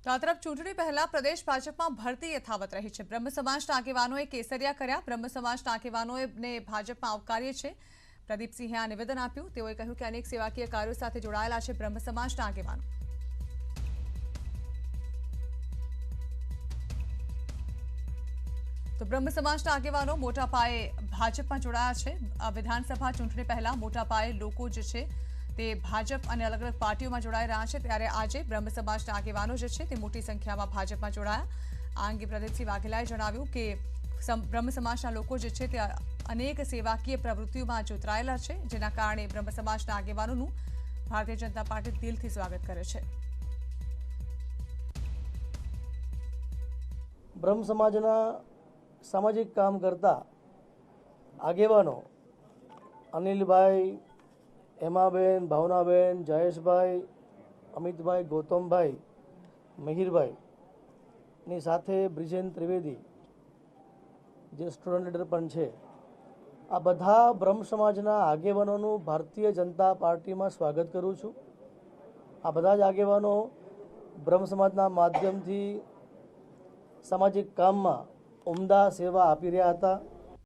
તો આ તરફ ચૂંટણી પહેલા પ્રદેશ ભાજપમાં ભરતી યથાવત રહી છે। બ્રહ્મ સમાજના આગેવાનોએ કેસરિયા કર્યા। બ્રહ્મ સમાજના આગેવાનોએ ભાજપમાં આવકાર્ય છે। પ્રદીપસિંહે આ નિવેદન આપ્યું। તેઓએ કહ્યું કે અનેક સેવાકીય કાર્યો સાથે જોડાયેલા છે બ્રહ્મ સમાજના આગેવાનો। તો બ્રહ્મ સમાજના આગેવાનો મોટા પાયે ભાજપમાં જોડાયા છે। વિધાનસભા ચૂંટણી પહેલા મોટા પાયે લોકો જે છે તે ભાજપ અને અલગ અલગ પાર્ટીઓમાં જોડાઈ રહ્યા છે, ત્યારે આજે બ્રહ્મ સમાજના આગેવાનો જે છે તે મોટી સંખ્યામાં ભાજપમાં જોડાયા। આ અંગે પ્રદીપસિંહ વાઘેલાએ જણાવ્યું કે બ્રહ્મ સમાજના લોકો જે છે તે અનેક સેવાકીય પ્રવૃત્તિઓમાં જોતરાયેલા છે, જેના કારણે બ્રહ્મ સમાજના આગેવાનોનું ભારતીય જનતા પાર્ટી દિલથી સ્વાગત કરે છે। બ્રહ્મ સમાજના સામાજિક કામ કરતા આગેવાનો અનિલભાઈ, હેમાબેન, ભાવનાબેન, જયેશભાઈ, અમિતભાઈ, ગૌતમભાઈ, મિહિરભાઈની સાથે બ્રિજેન ત્રિવેદી જે સ્ટુડન્ટ લીડર પણ છે, આ બધા બ્રહ્મ સમાજના આગેવાનોનું ભારતીય જનતા પાર્ટીમાં સ્વાગત કરું છું। આ બધા જ આગેવાનો બ્રહ્મ સમાજના માધ્યમથી સામાજિક કામમાં ઉમદા સેવા આપી રહ્યા હતા।